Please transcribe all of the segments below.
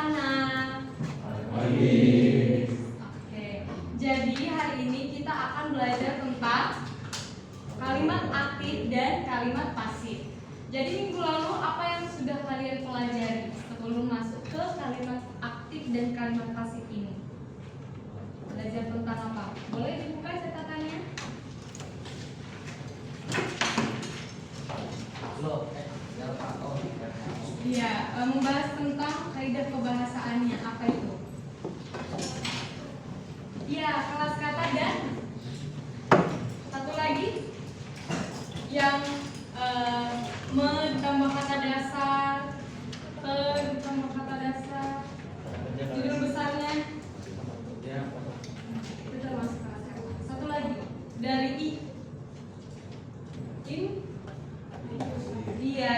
anak-anak. Pagi. Oke, jadi hari ini kita akan belajar tentang kalimat aktif dan kalimat pasif. Jadi minggu lalu apa yang sudah kalian pelajari sebelum masuk ke kalimat aktif dan kalimat pasif ini? Belajar tentang apa? Boleh dibuka catatannya? Iya, membahas tentang kaidah kebahasaannya. Apa itu? Iya, kelas kata dan satu lagi yang me ditambah kata dasar, te ditambah kata dasar, judul besarnya itu termasuk kelas kata. Satu lagi dari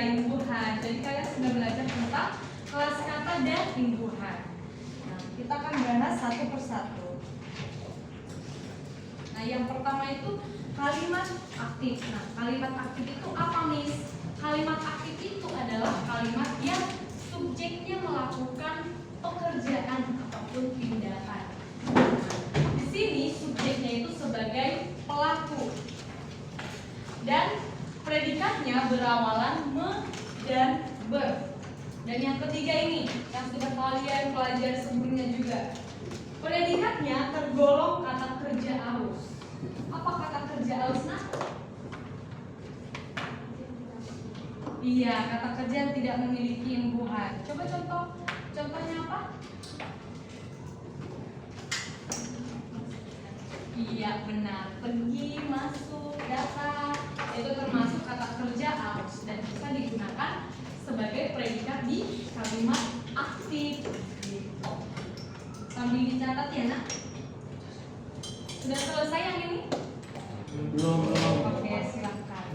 imbuhan. Jadi kalian sudah belajar tentang kelas kata dan imbuhan. Nah, kita akan bahas satu persatu. Nah, yang pertama itu kalimat aktif. Nah, kalimat aktif itu apa, Miss? Kalimat aktif itu adalah kalimat yang subjeknya melakukan pekerjaan ataupun tindakan. Nah, di sini subjeknya itu sebagai pelaku. Dan predikatnya berawalan me dan ber. Dan yang ketiga ini yang sudah kalian pelajari sebelumnya juga. Predikatnya tergolong kata kerja aus. Apa kata kerja aus, nak? Iya, kata kerja yang tidak memiliki imbuhan. Coba contohnya apa? Iya, benar. Pergi, masuk, datang. Itu termasuk kata kerja aus dan bisa digunakan sebagai predikat di kalimat aktif. Sambil dicatat ya, nak. Sudah selesai yang ini? Belum. Oke, silakan.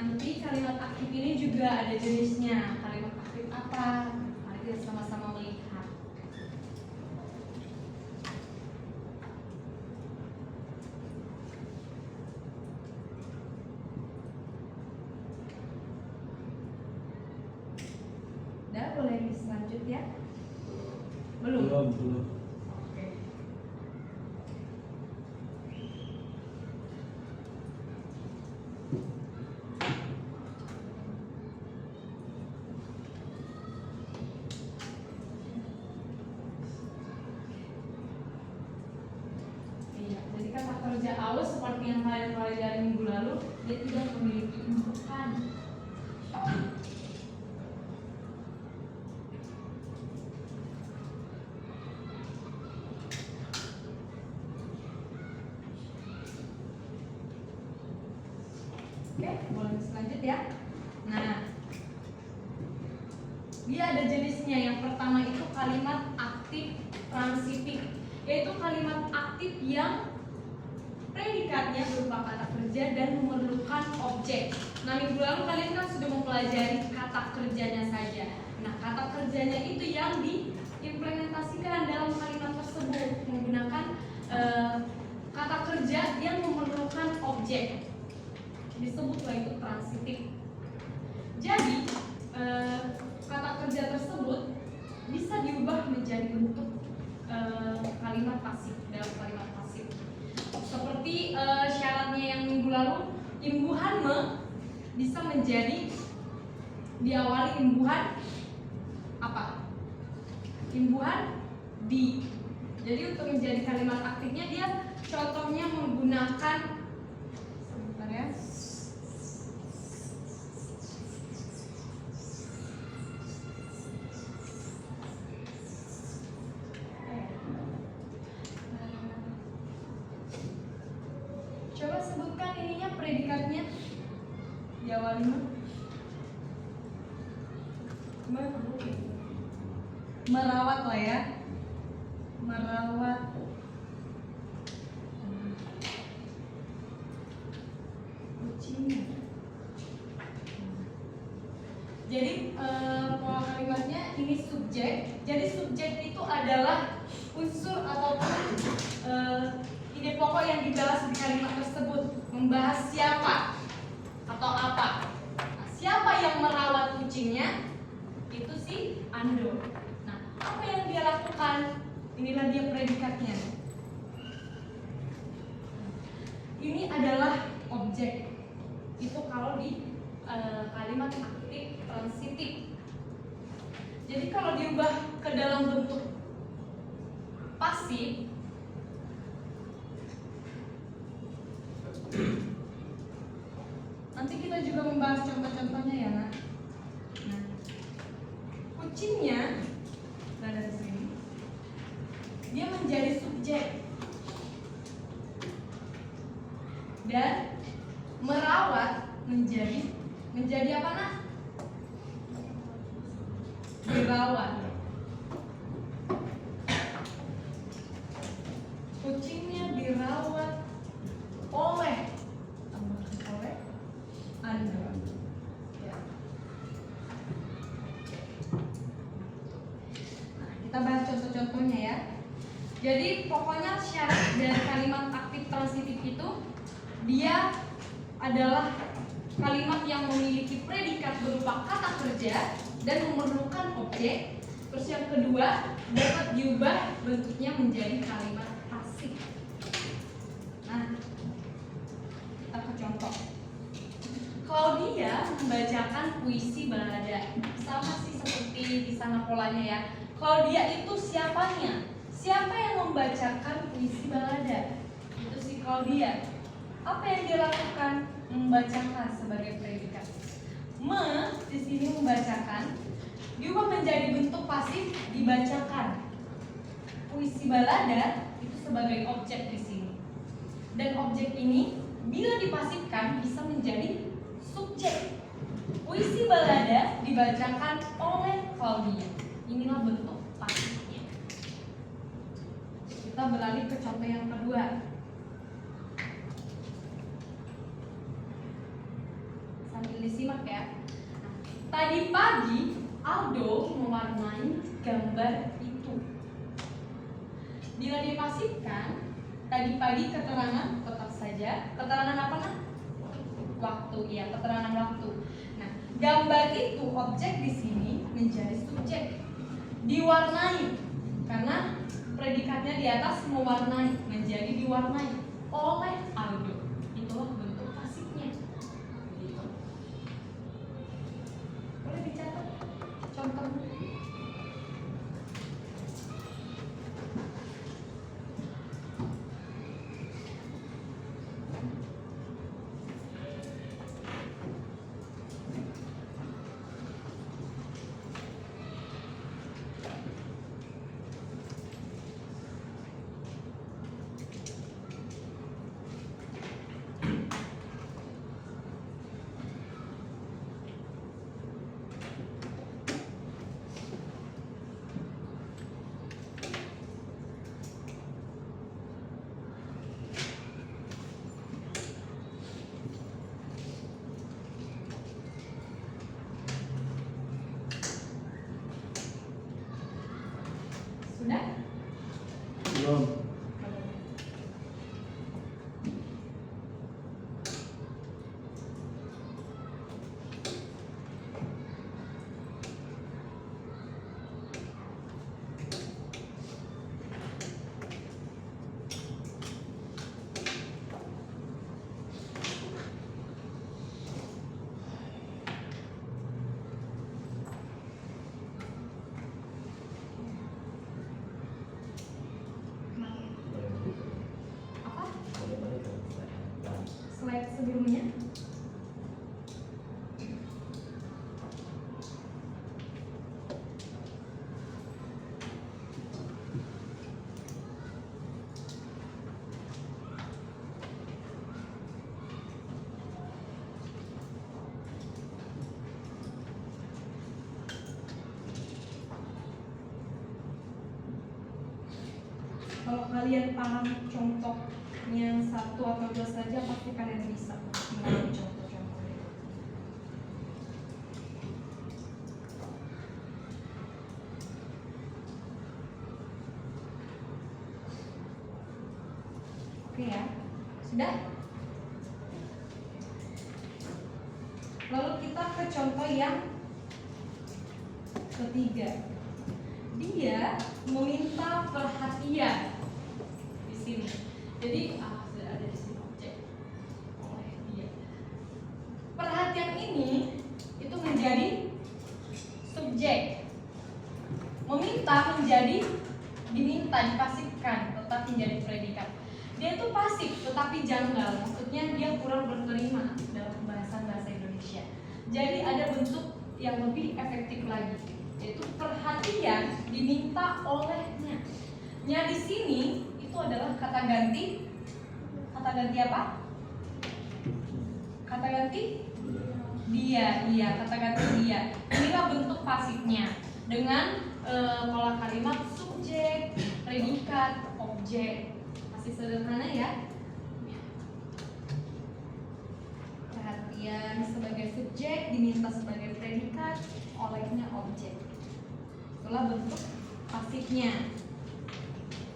Nanti kalimat aktif ini juga ada jenisnya. Kalimat aktif apa? Mari kita sama-sama melihat. Udah, boleh diselanjut ya? Belum? Belum. Oke. Iya, jadi kata kerja aus seperti yang kalian pelajari minggu lalu, dia tidak memiliki imbuhan. Oke, boleh selanjut ya. Nah, dia ada jenisnya. Yang pertama itu kalimat aktif transitif, yaitu kalimat aktif yang predikatnya berupa kata kerja dan memerlukan objek. Nah, minggu lalu kalian kan sudah mempelajari kata kerjanya saja. Nah, kata kerjanya itu yang diimplementasikan dalam kalimat tersebut menggunakan kata kerja yang memerlukan objek. Disebutlah itu transitif. Jadi kata kerja tersebut bisa diubah menjadi bentuk kalimat pasif dalam kalimat pasif. Seperti syaratnya yang minggu lalu, imbuhan me bisa menjadi diawali imbuhan apa? Imbuhan di. Jadi untuk menjadi kalimat aktifnya dia contohnya menggunakan sebentar ya. Coba sebutkan ininya predikatnya diawali merawat lah ya, merawat kucing. Jadi pola kalimatnya ini subjek. Jadi subjek itu adalah unsur ataupun ide pokok yang dibahas di kalimat tersebut. Membahas siapa atau apa. Nah, siapa yang merawat kucingnya? Itu si Ando. Nah, apa yang dia lakukan? Inilah dia predikatnya. Ini adalah objek. Itu kalau di kalimat aktif transitif. Jadi kalau diubah ke dalam bentuk pasif, nanti kita juga membahas contoh-contohnya ya, nak. Nah, kucingnya berada di sini. Dia menjadi subjek dan merawat menjadi apa, nak? Dirawat. Kucingnya dirawat oleh Anda. Ya. Nah, kita bahas contoh-contohnya ya. Jadi pokoknya syarat dari kalimat aktif transitif itu dia adalah kalimat yang memiliki predikat berupa kata kerja dan memerlukan objek. Terus yang kedua, dapat diubah bentuknya menjadi kalimat pasif. Nah, kita ke contoh. Claudia membacakan puisi balada. Sama sih seperti di sana polanya ya. Claudia itu siapanya? Siapa yang membacakan puisi balada? Itu si Claudia. Apa yang dia lakukan? Membacakan sebagai predikat. Di sini membacakan diubah menjadi bentuk pasif, dibacakan. Puisi balada itu sebagai objek di sini. Dan objek ini bila dipasifkan bisa menjadi subjek. Puisi balada dibacakan oleh Claudia. Inilah bentuk pasifnya. Kita beralih ke contoh yang kedua. Sambil disimak ya. Tadi pagi Aldo mewarnai gambar itu. Bila dipasifkan, tadi pagi keterangan tetap saja. Keterangan apa, nak? Waktu, ya, keterangan waktu. Nah, gambar itu objek di sini menjadi subjek. Diwarnai karena predikatnya di atas mewarnai, menjadi diwarnai oleh Aldo. Itulah bentuk pasifnya. Gitu. Boleh dicatat contohnya. Sudah? Belum. Apa? Slide sebelumnya. Kalau kalian paham contohnya satu atau dua saja, pasti kalian bisa mengambil contoh-contoh. Oke ya, sudah. Lalu kita ke contoh yang ketiga. Dia meminta perhatian di sini. Jadi sudah ada di sini objek oleh dia. Perhatian ini itu menjadi subjek. Meminta menjadi diminta, dipasifkan, tetap menjadi predikat. Dia itu pasif tetapi janggal, maksudnya dia kurang berterima dalam pembahasan bahasa Indonesia. Jadi ada bentuk yang lebih efektif lagi, yaitu perhatian diminta olehnya. Nya di sini itu adalah kata ganti. Kata ganti apa? Kata ganti dia. Iya, kata ganti dia. Inilah bentuk pasifnya dengan pola kalimat subjek, predikat, objek. Masih sederhana ya. Perhatian sebagai subjek, diminta sebagai predikat, olehnya objek. Itulah bentuk pasifnya.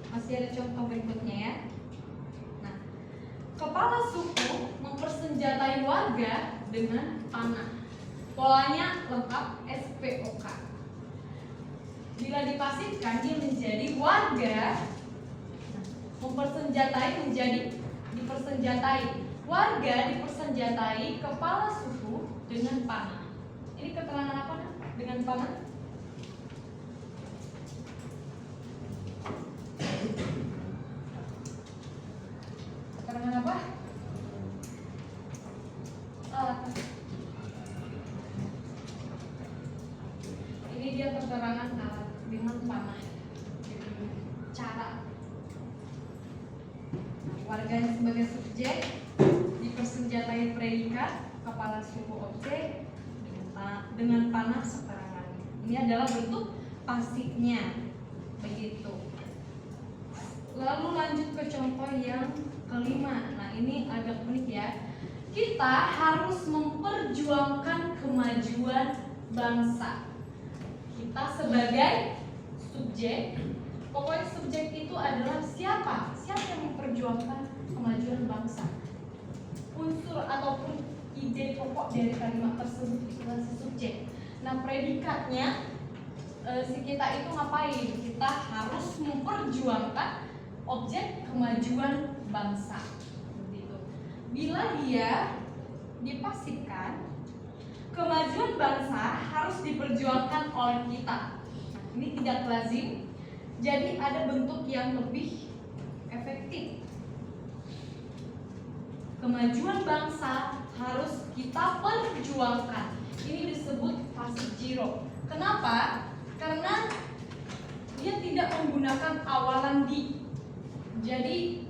Masih ada contoh berikutnya ya. Nah, kepala suku mempersenjatai warga dengan panah. Polanya lengkap SPOK. Bila dipasifkan dia menjadi warga. Mempersenjatai menjadi dipersenjatai. Warga dipersenjatai kepala suku dengan panah. Ini keterangan apa dengan panah? Keterangan apa? Alat. Ini dia keterangan alat dengan panah. Cara. Warganya sebagai subjek, dipersenjatai predikat, kepala suku objek, dengan panah seperangan. Ini adalah bentuk pasifnya. Begitu. Lalu lanjut ke contoh yang kelima. Nah, ini agak unik ya. Kita harus memperjuangkan kemajuan bangsa. Kita sebagai subjek, pokoknya subjek itu adalah siapa? Siapa yang memperjuangkan kemajuan bangsa? Unsur ataupun ide pokok dari kalimat tersebut itulah si subjek. Nah, predikatnya si kita itu ngapain? Kita harus memperjuangkan objek kemajuan bangsa. Begitu. Bila dia dipasifkan, kemajuan bangsa harus diperjuangkan oleh kita. Nah, ini tidak lazim. Jadi ada bentuk yang lebih efektif. Kemajuan bangsa harus kita perjuangkan. Ini disebut pasif jiro. Kenapa? Karena dia tidak menggunakan awalan di. Jadi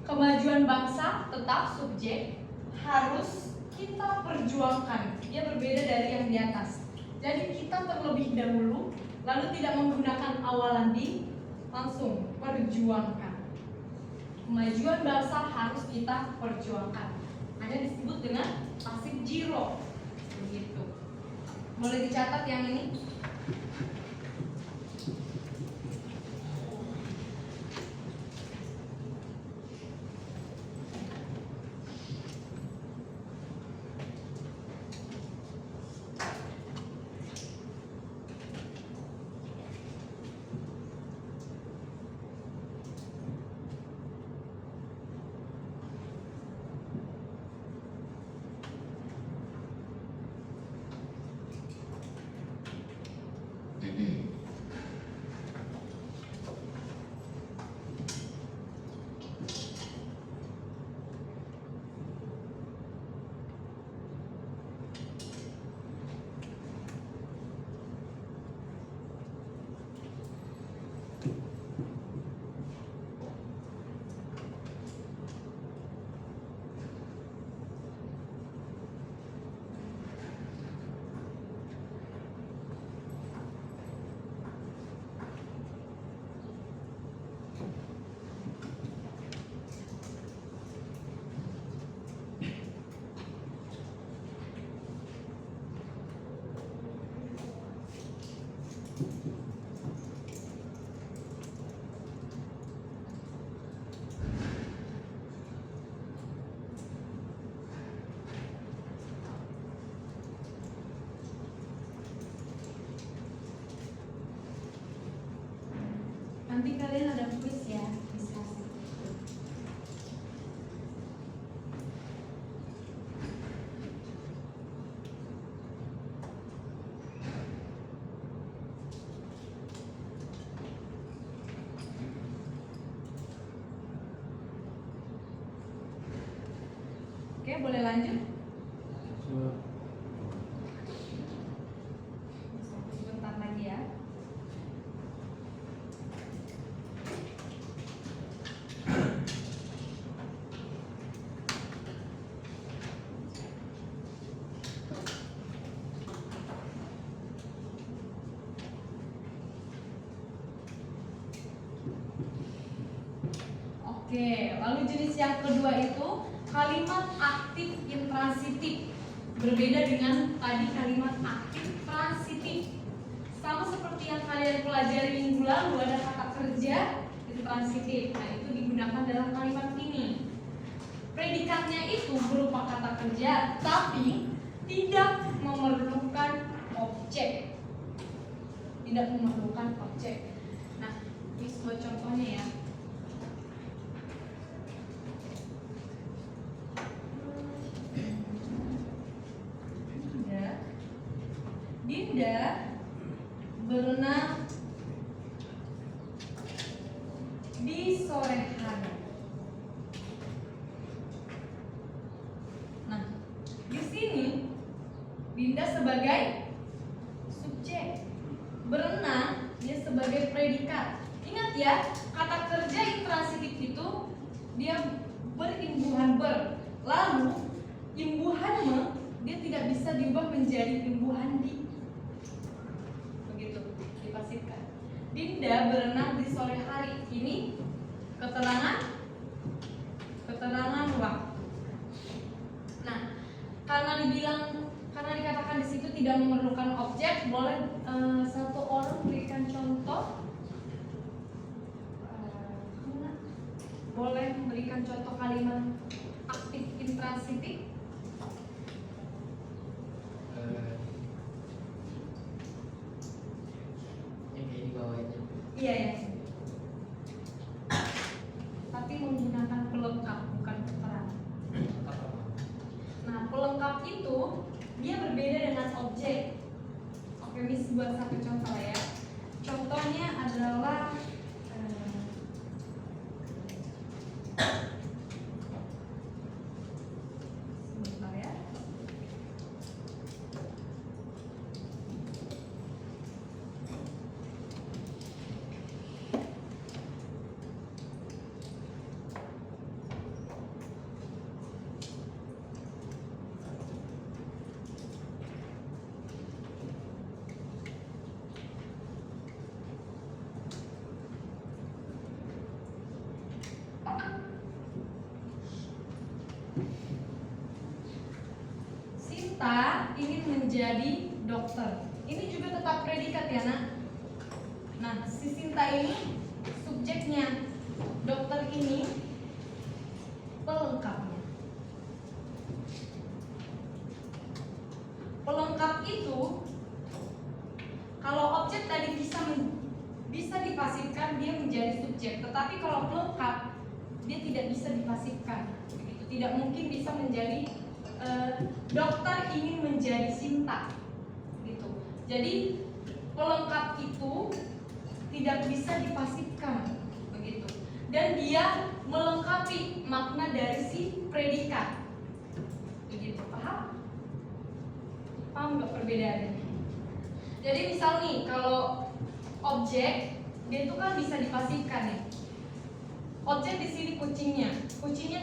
kemajuan bangsa tetap subjek harus kita perjuangkan. Dia berbeda dari yang di atas. Jadi kita terlebih dahulu lalu tidak menggunakan awalan di, langsung perjuangkan. Kemajuan bangsa harus kita perjuangkan. Ada disebut dengan pasif jiro. Begitu. Boleh dicatat yang ini. Nanti kalian ada quiz ya, diskusi. Oke, boleh lanjut? Siap. Sebentar lagi ya. Oke, lalu jenis yang kedua itu kalimat aktif intransitif. Berbeda dengan tadi kalimat aktif transitif. Sama seperti yang kalian pelajari minggu lalu, ada kata kerja itu transitif. Nah, itu digunakan dalam kalimat ini. Predikatnya itu berupa kata kerja, tapi tidak memerlukan objek. Tidak memerlukan objek. Nah, ini sebuah contohnya ya. Dinda berenang di sore hari. Nah, di sini Dinda sebagai subjek, berenang dia sebagai predikat. Ingat ya, kata kerja intransitif itu dia berimbuhan ber, lalu imbuhan me dia tidak bisa diubah menjadi imbuhan di. Begitu dipasifkan. Dinda berenang di sore hari. Ini keterangan waktu. Nah, karena dikatakan di situ tidak memerlukan objek, boleh satu orang berikan contoh. Boleh memberikan contoh kalimat aktif intransitif. Yang kayak di bawah itu. Iya ya. Tapi menggunakan pelengkap bukan keterangan. Nah, pelengkap itu dia berbeda dengan objek. Oke, Miss buat satu contoh ya. Contohnya adalah sebentar ya. Sinta ingin menjadi dokter. Ini juga tetap predikat ya, Nak. Nah, si Sinta ini subjeknya, dokter ini pelengkapnya. Pelengkap itu kalau objek tadi bisa dipasifkan, dia menjadi subjek. Tetapi kalau pelengkap dia tidak bisa dipasifkan. Begitu, tidak mungkin bisa menjadi dokter ingin menjadi Sinta gitu. Jadi pelengkap itu tidak bisa dipasifkan begitu. Dan dia melengkapi makna dari si predikat. Begitu, paham? Paham nggak perbedaannya? Jadi misal nih, kalau objek dia itu kan bisa dipasifkan ya. Objek di sini kucingnya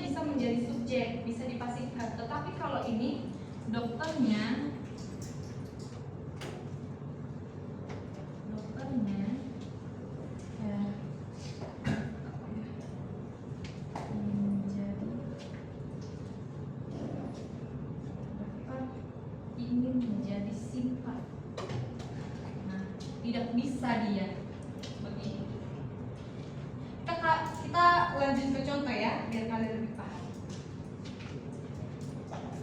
bisa menjadi subjek, bisa dipasifkan. Tetapi kalau ini dokternya ya, menjadi dokter ingin menjadi Sinta. Nah, tidak bisa dia begini. Kita lanjut ke contoh ya, biar kalian lebih paham.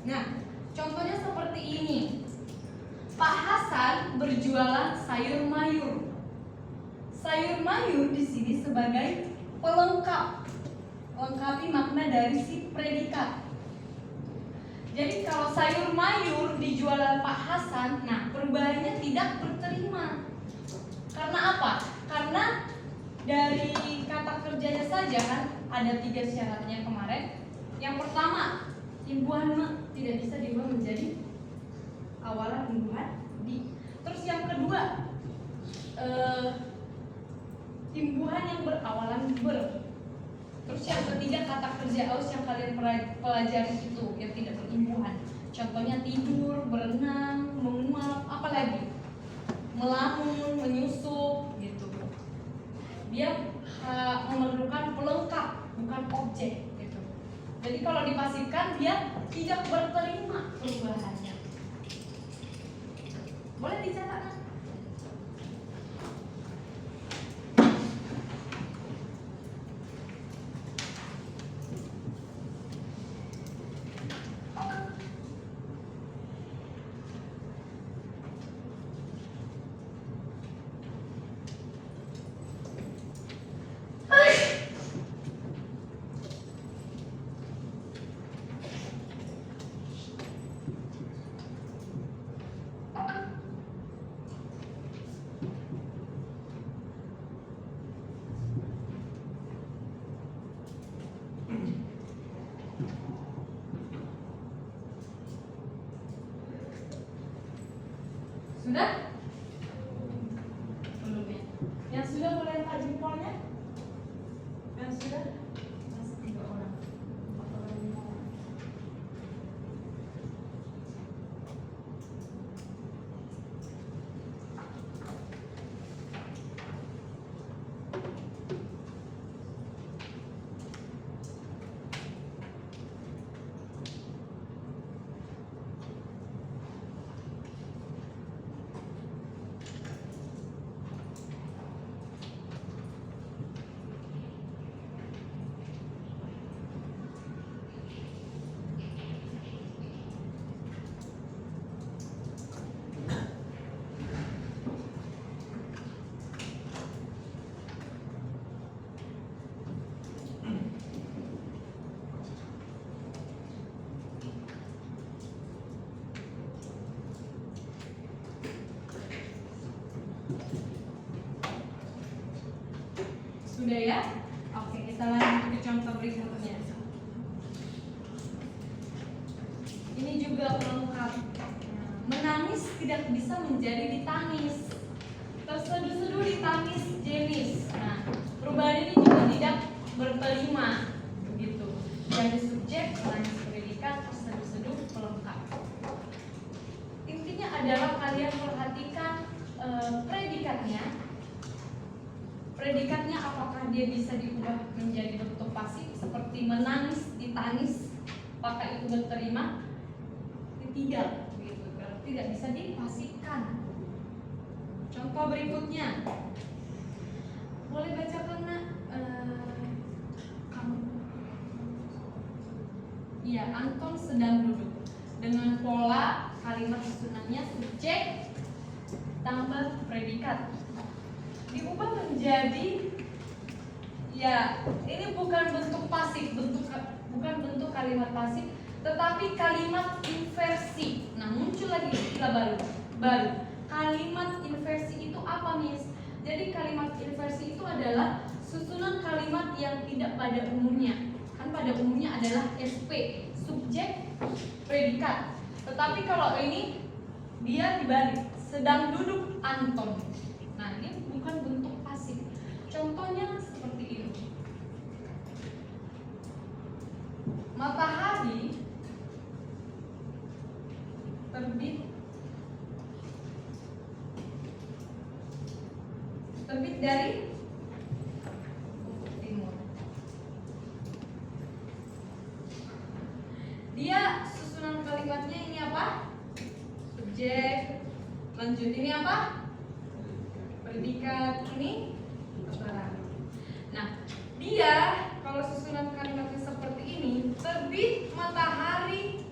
Nah, contohnya seperti ini. Pak Hasan berjualan sayur mayur. sayur mayur di sini sebagai pelengkap, lengkapi makna dari si predikat. Jadi kalau sayur mayur di jualan Pak Hasan, nah perubahannya tidak berterima. Karena apa? Karena dari kata kerjanya saja kan ada 3 syaratnya kemarin. Yang pertama, imbuhan tidak bisa diubah menjadi awalan imbuhan di. Terus yang kedua, imbuhan yang berawalan ber. Terus yang ketiga, kata kerja aus yang kalian pelajari itu yang tidak berimbuhan. Contohnya tidur, berenang, menguap, apalagi melamun, menyusup gitu. Dia memerlukan pelengkap, bukan objek gitu. Jadi kalau dipasifkan dia tidak berterima perubahannya. Boleh dicatat kan? Sudah? Belum ya? Yang sudah boleh angkat jempolnya? Yang sudah? Masih 3 orang. 4 orang, 5 orang. Sudah ya? Oke, kita lanjut ke contoh berikutnya. Ini juga pelengkap. Menangis tidak bisa menjadi ditangis. Terseduh-seduh ditangis jenis. Nah, perubahan ini juga tidak berterima begitu. Jadi subjek, menangis predikat, terseduh-seduh pelengkap. Intinya adalah kalian perhatikan predikatnya. Predikatnya apakah dia bisa diubah menjadi bentuk pasif seperti menangis, ditangis, apakah itu berterima? Tidak, gitu. Berarti tidak bisa dipasifkan. Contoh berikutnya, boleh bacakan nak? Kamu? Iya, Anton sedang duduk dengan pola kalimat susunannya subjek tambah predikat. Diubah menjadi, ya ini bukan bentuk pasif, bukan bentuk kalimat pasif, tetapi kalimat inversi. Nah, muncul lagi istilah baru. Kalimat inversi itu apa, Miss? Jadi kalimat inversi itu adalah susunan kalimat yang tidak pada umumnya. Kan pada umumnya adalah SP, subjek, predikat. Tetapi kalau ini dia dibalik, sedang duduk Anton. Nah, ini bukan bentuk pasif. Contohnya seperti ini. Matahari terbit dari timur. Dia susunan kalimatnya ini apa? Subjek. Lanjut ini apa? Predikat. Ini terserah. Nah, dia kalau susunan kalimatnya seperti ini, terbit matahari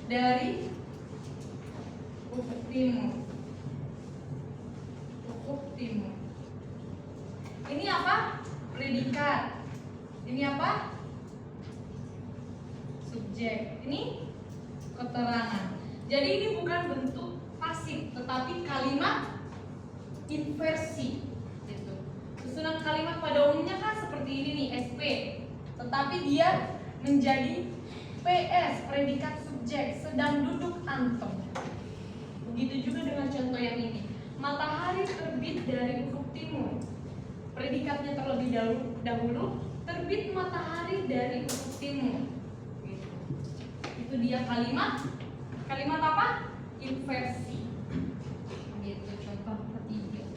dari ufuk timur. tetapi kalimat inversi. Gitu. Susunan kalimat pada umumnya kan seperti ini nih, SP, tetapi dia menjadi PS, predikat subjek, sedang duduk antum. Begitu juga dengan contoh yang ini. Matahari terbit dari ufuk timur. Predikatnya terlebih dahulu, terbit matahari dari ufuk timur. Gitu. Itu dia kalimat apa? Inversi. Gitu, contoh ketiga.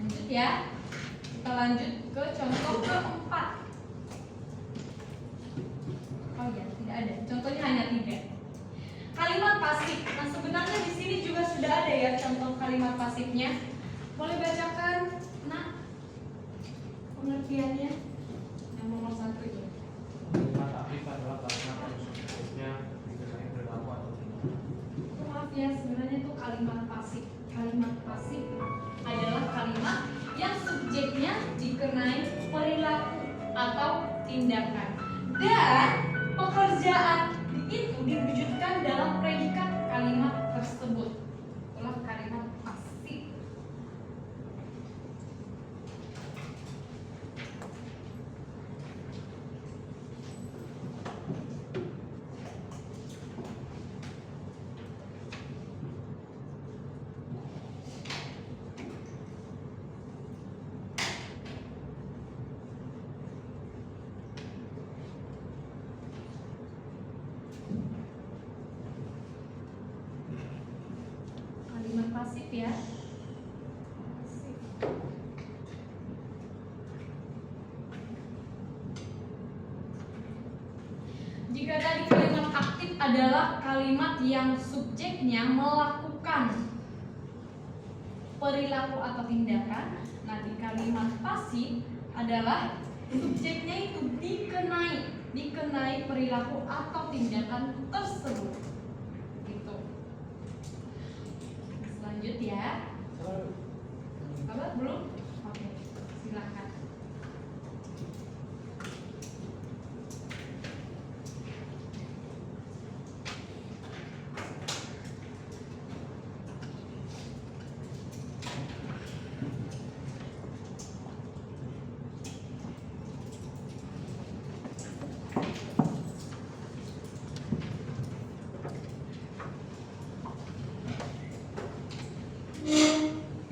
Lanjut ya. Kita lanjut ke contoh keempat. Oh ya, tidak ada. Contohnya hanya 3. Kalimat pasif. Nah, sebenarnya di sini juga sudah ada ya contoh kalimat pasifnya. Boleh bacakan, Nak, pengertiannya yang nomor 1 itu. Kalimat aktif adalah kalimat yang subjeknya dikenai perilaku atau tindakan. Maaf ya, sebenarnya itu kalimat pasif. Kalimat pasif adalah kalimat yang subjeknya dikenai perilaku atau tindakan. Dan pekerjaan itu diwujudkan dalam predikat kalimat tersebut. Itulah kalimat pasif. Kalimat pasif ya. Pasif. Jika tadi kalimat aktif adalah kalimat yang subjeknya melakukan perilaku atau tindakan, nah di kalimat pasif adalah subjeknya itu dikenai perilaku atau tindakan tersebut. Gitu. Lanjut ya. Apa? Belum? Oke, silakan.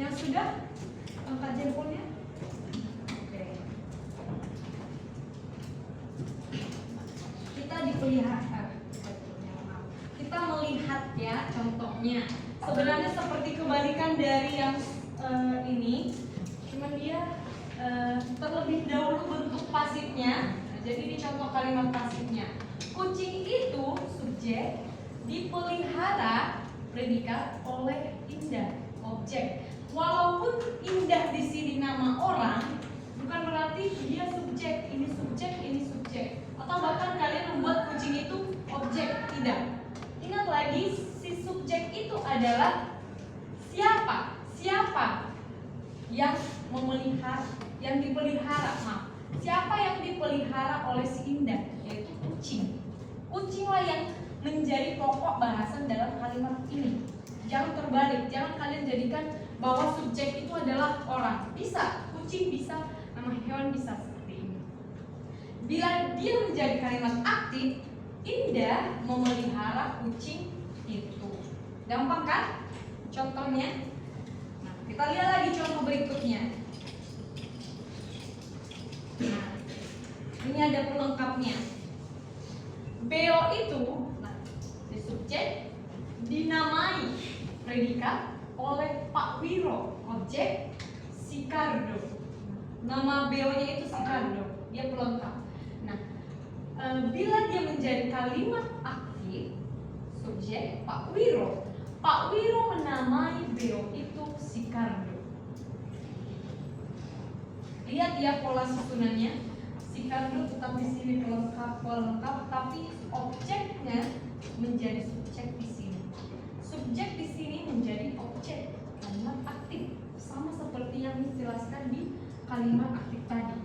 Yang sudah angkat jempolnya. Oke. Kita kita melihat ya contohnya. Sebenarnya seperti kebalikan dari yang ini, cuman dia terlebih dahulu bentuk pasifnya. Jadi ini contoh kalimat pasifnya. Kucing itu subjek, dipelihara predikat oleh Indah, objek. Walaupun Indah di sini nama orang, bukan berarti dia subjek, ini subjek, ini subjek. Atau bahkan kalian membuat kucing itu objek, tidak. Ingat lagi, si subjek itu adalah siapa? Siapa yang memelihara, yang dipelihara, maaf. Siapa yang dipelihara oleh si Indah? Yaitu kucing. Kucinglah yang menjadi pokok bahasan dalam kalimat ini. Jangan terbalik, jangan kalian jadikan bahwa subjek itu adalah orang. Bisa, kucing bisa, nama hewan bisa seperti ini. Bila dia menjadi kalimat aktif, Indah memelihara kucing itu. Gampang kan? Contohnya. Nah, kita lihat lagi contoh berikutnya. Nah, ini ada pelengkapnya. Beo itu, nah, di subjek dinamai predikat oleh Pak Wiro, objek Sikardo. Nama Beo-nya itu Sikardo, dia pelengkap. Nah, bila dia menjadi kalimat aktif, subjek Pak Wiro menamai Beo itu Sikardo. Lihat ya pola susunannya. Sikardo tetap di sini pelengkap, tapi objeknya menjadi subjek di sini. Subjek di sini menjadi objek kalimat aktif, sama seperti yang dijelaskan di kalimat aktif tadi.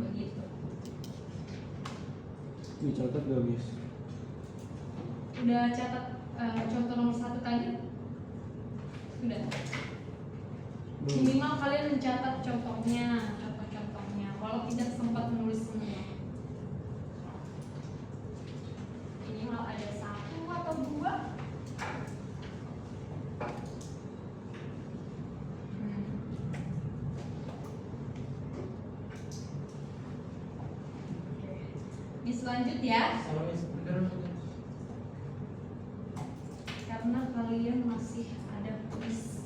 Begitu. Dicatat gak Miss? Udah catat contoh nomor 1 tadi? Sudah. Minimal kalian mencatat contohnya, contoh-contohnya. Walau tidak sempat menulis semua. Minimal ada 1 atau 2. Miss lanjut ya. Sama Miss, bener. Karena kalian masih ada kuis.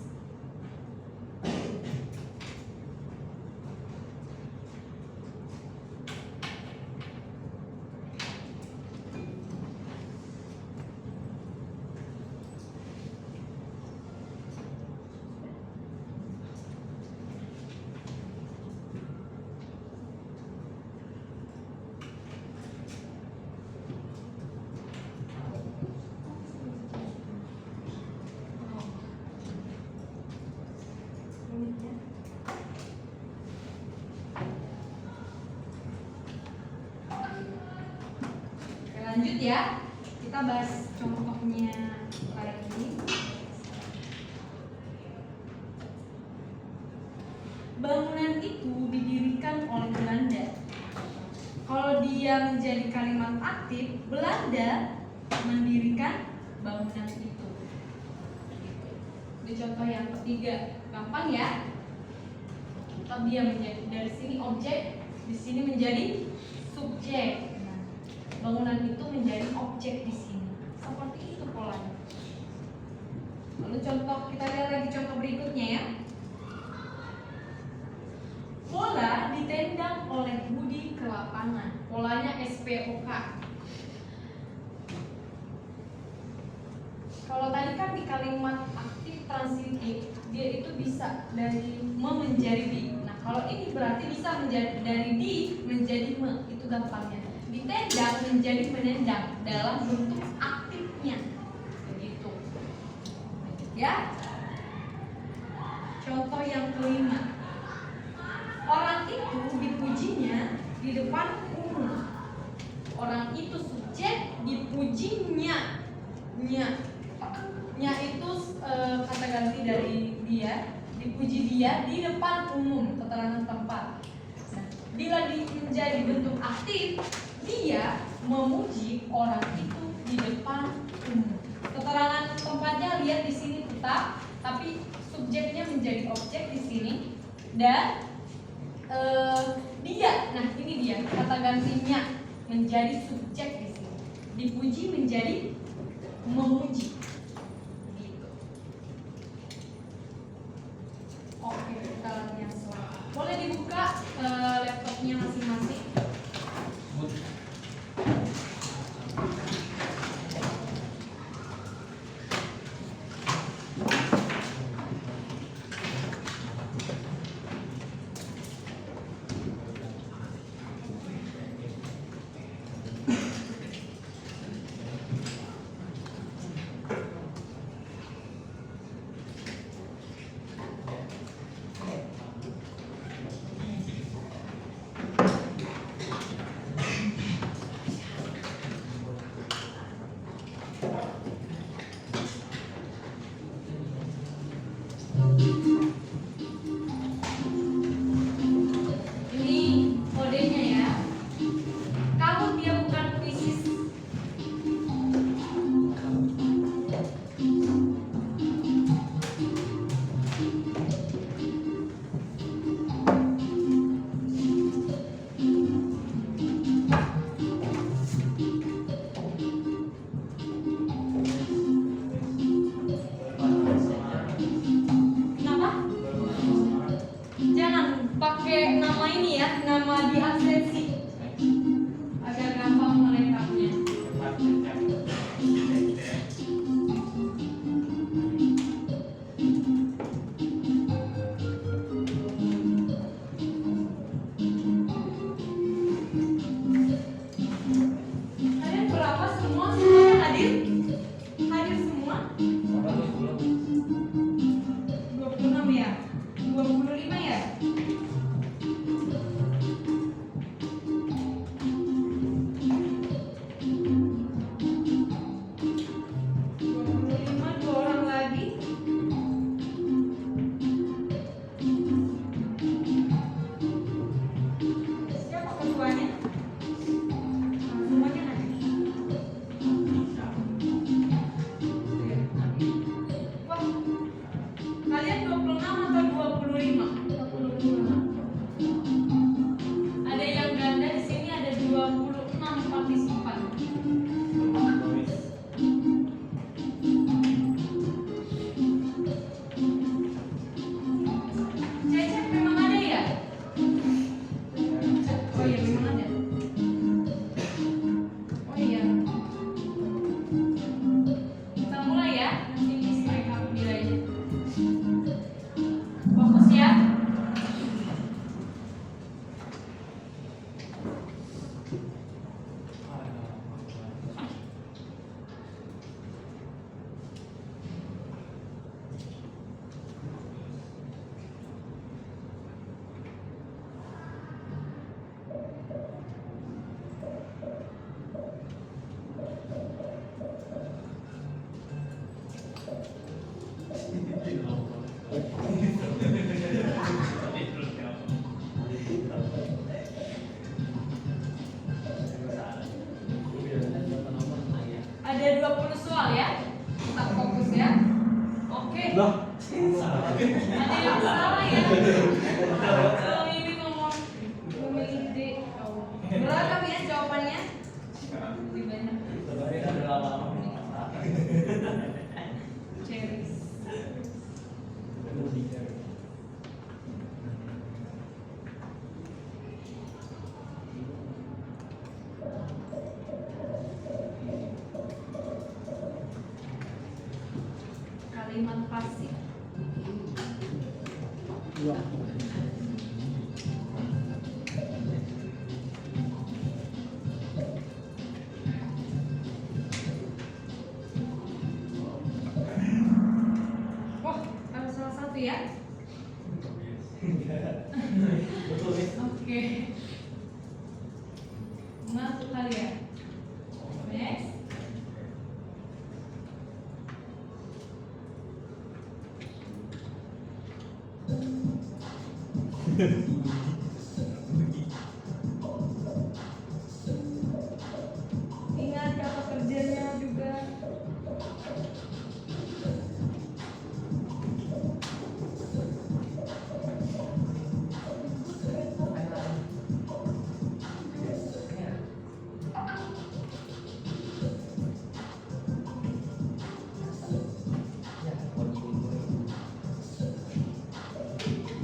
Oke, lanjut ya. Kita bahas contohnya lagi. Bangunan itu didirikan oleh Belanda. Kalau dia menjadi kalimat aktif, Belanda mendirikan bangunan itu. Ini contoh yang ketiga, gampang ya. Tetap dia menjadi, dari sini objek, di sini menjadi subjek. Nah, bangunan itu menjadi objek di sini. Seperti itu polanya. Lalu contoh, kita lihat lagi contoh berikutnya ya. Bola ditendang oleh Budi ke lapangan. Polanya SPOK. Kalau tadi kan di kalimat aktif transitif, dia itu bisa dari me menjadi di. Nah, kalau ini berarti bisa menjadi dari di menjadi me. Itu gampangnya. Ditendang menjadi menendang dalam bentuk aktifnya. Begitu. Ya. Contoh yang kelima. Orang itu dipujinya di depan umum. Orang itu subjek, dipujinya. Nya itu kata ganti dari dia, dipuji dia di depan umum, keterangan tempat. Nah, bila menjadi bentuk aktif, dia memuji orang itu di depan umum. Keterangan tempatnya lihat di sini tetap, tapi subjeknya menjadi objek di sini dan dia, nah ini dia kata gantinya menjadi subjek di sini. Dipuji menjadi memuji. Gitu. Oke, kita lihat yang selanjutnya. Boleh dibuka laptopnya masing-masing. Ini kodenya ya. Kalau dia bukan krisis, kenapa? Jangan pakai nama ini ya, nama di absensi agar gampang. partisipan. Cecep memang ada ya? Oh iya memang ada. Oh iya. Kita mulai ya. Nanti Miss rekap nilainya. Fokus ya. Ada 20 soal ya. Tetap fokus ya. Oke. Ada yang salah ya. Kalau ini ngomong memilih D. Oh. Berapa ya jawabannya? Lebih banyak. Cherries. Kalimat pasif. Wah, harus salah satu ya. Oke. Masuk kali ya. Next. Ingat kata kerjanya juga.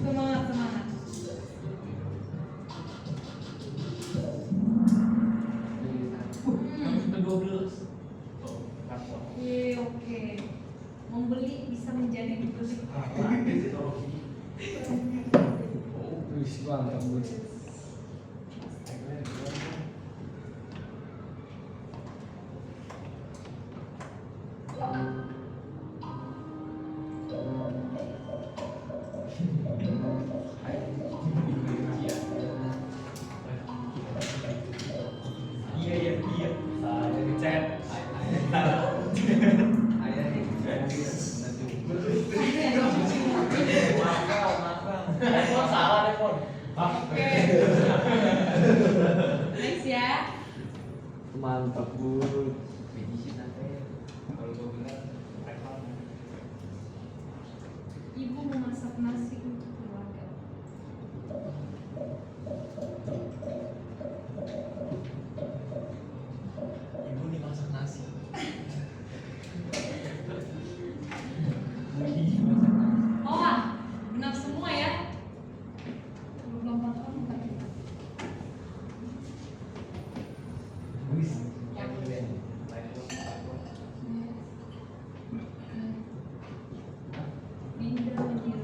Semangat, semangat. Oke. Membeli bisa menjadi dibeli. Oke. Next ya. Mantap, Bud. Ibu memasak nasi untuk keluarga. Ibu nih masak nasi. Oh, benar semua ya. Belum matang. Pindah menjadi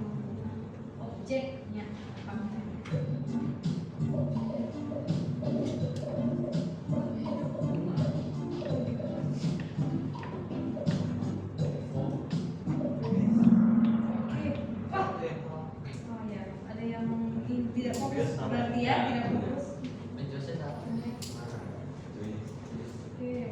objeknya. Oh ya, ada yang tidak fokus berarti ya, tidak fokus. Menjosnya salah. Oke.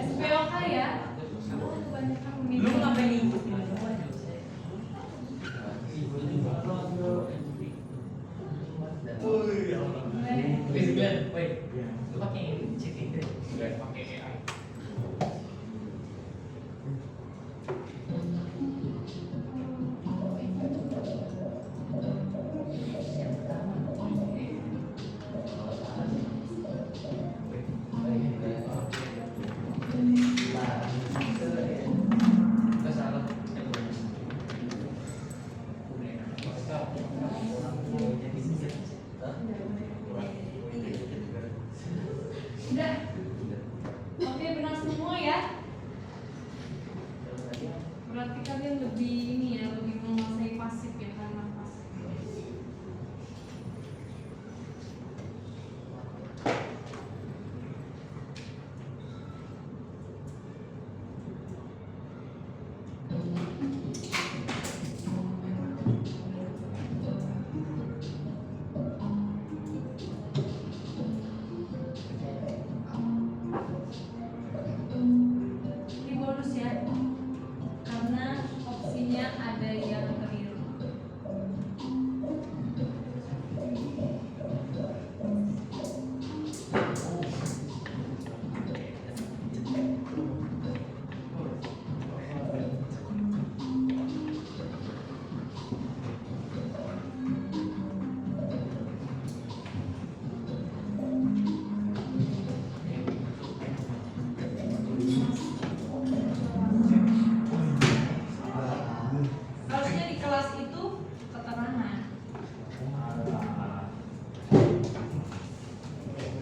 SPOK ya. Kebanyakan Lu memilih. ngapain ikut ini semua? Wait, Glenn, wait. Lu pakai ini cek Inggris. Dan pakai AI. Udah. Oke, benar semua ya. Berarti kalian lebih ini ya, lebih menguasai pasif ya, kalimat pasif. Ini bonus ya, karena opsinya ada yang keliru. Harusnya di kelas itu keterangan.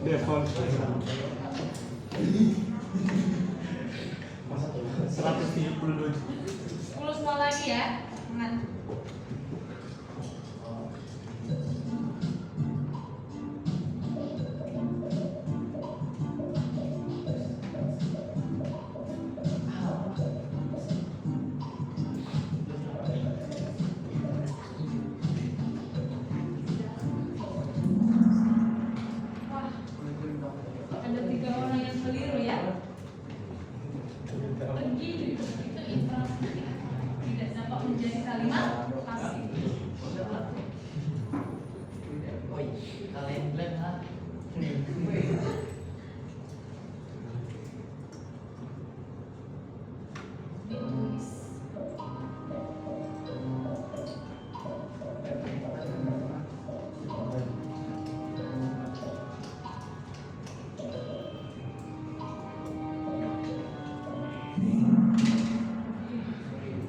Devon 132. 10 semua lagi ya. Semangat. Wah, ada 3 orang yang keliru ya. Pergi itu infrastruktur tidak dapat menjadi kalimat pasif. Woi, kalian Glenn ha? Ditulis.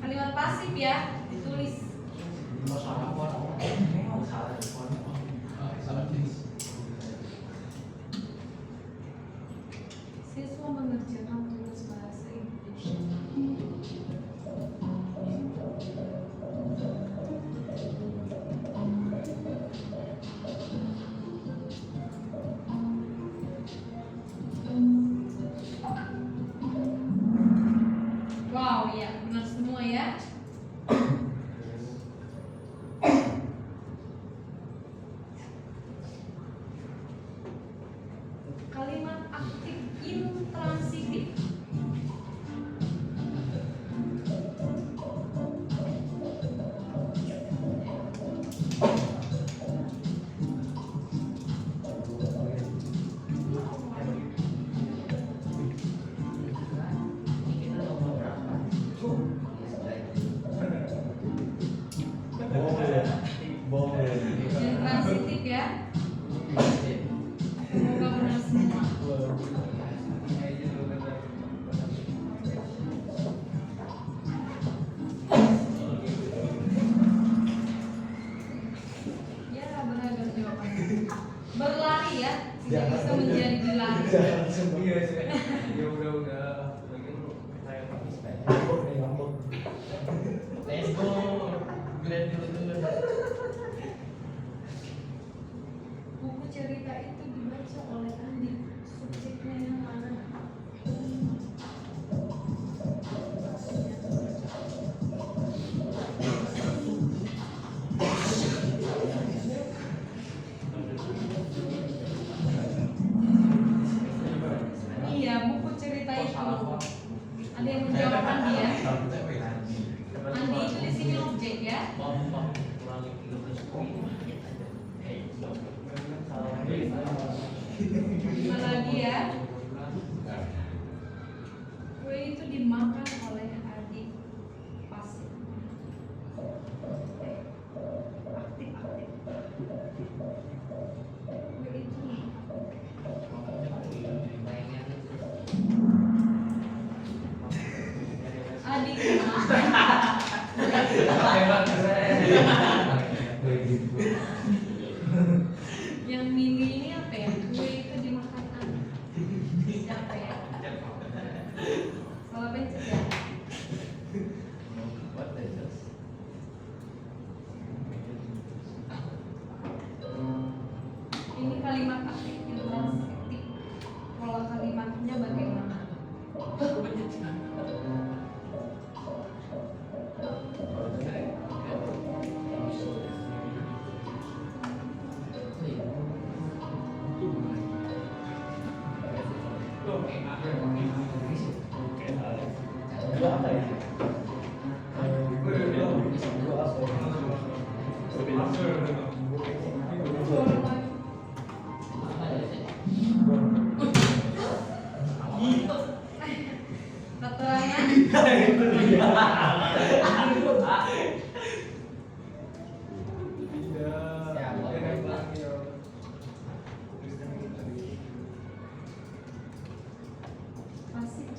Kalimat pasif ya, ditulis. Siswa mengerjakan tugas bahasa Indonesia. Wow, ya benar semua ya. Kalimat aktif intransitif. Intransitif ya. Semoga benar semua. Ya, beragam jawabannya. Berlari ya, tidak bisa menjadi dilari. Iya sih. Ya udah. Lagi lu saya pakai Let's go. Glenn dulu. Buku cerita itu dibaca oleh Andi. Subjeknya yang mana? Gimana lagi ya? Kue itu dimakan oleh adik pasif. Aktif. Kue itu adik yang mini ini apa ya? Kue itu dimakan anak. Siapa ya? Salah pencet ya? Ini kalimat aktif intransitif. Pola kalimatnya bagaimana? Keterangan pasif. Pasif.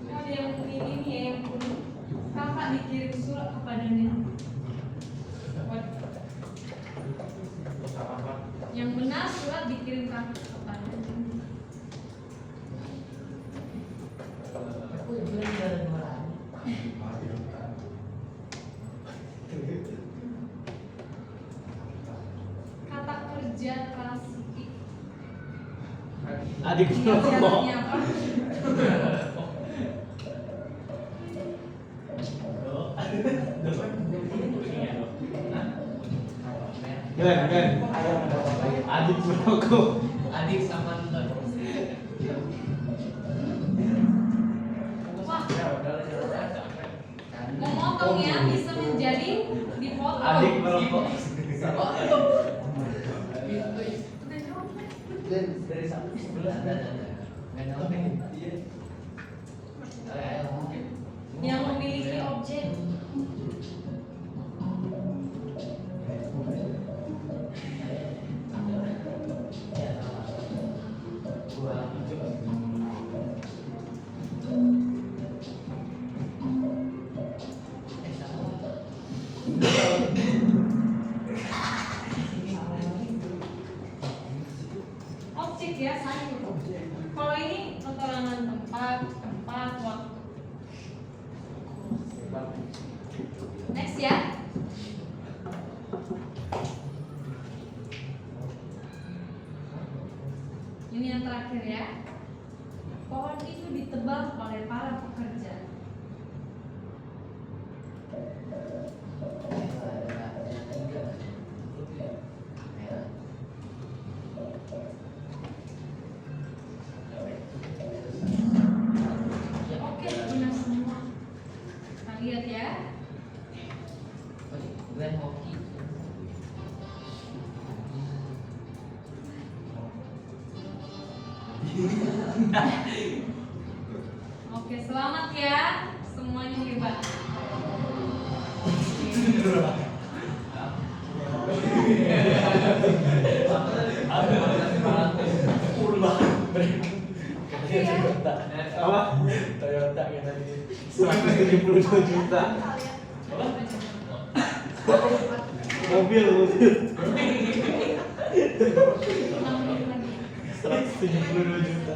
Ada yang ini nih ya, yang kuning. Kakak dikirim surat kepada nenek. Yang benar surat dikirim kakak kepada nenek. Kata kerja klasik. Adik Ini syaratnya apa? Glenn. Adik merokok. Adik sama nonton. Wah, memotongnya bisa menjadi dipotong. Adik merokok. Dari satu sebelah ada. Yang memiliki objek. Objek ya, sayur. Kalau ini keterangan tempat, waktu. Next ya. Ini yang terakhir ya. Pohon itu ditebang oleh para pekerja. Oke, benar semua. Kita lihat ya. Glenn hoki. Oke, selamat ya. Semuanya hebat. Apa? Toyota kayak tadi. 172 juta. Mobil. 172 juta.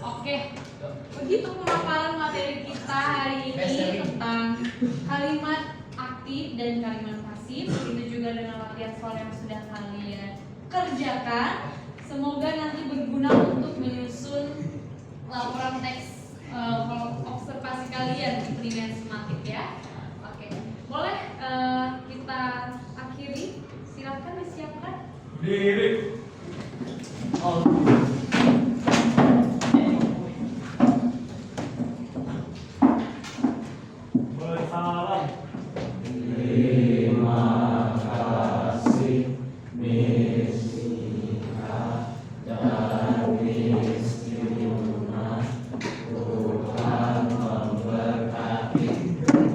Oke, begitu pemaparan materi kita hari ini tentang kalimat aktif dan kalimat pasif. Begitu juga dengan latihan soal yang sudah kalian kerjakan. Semoga nanti berguna untuk laporan teks observasi kalian di penilaian sematik ya.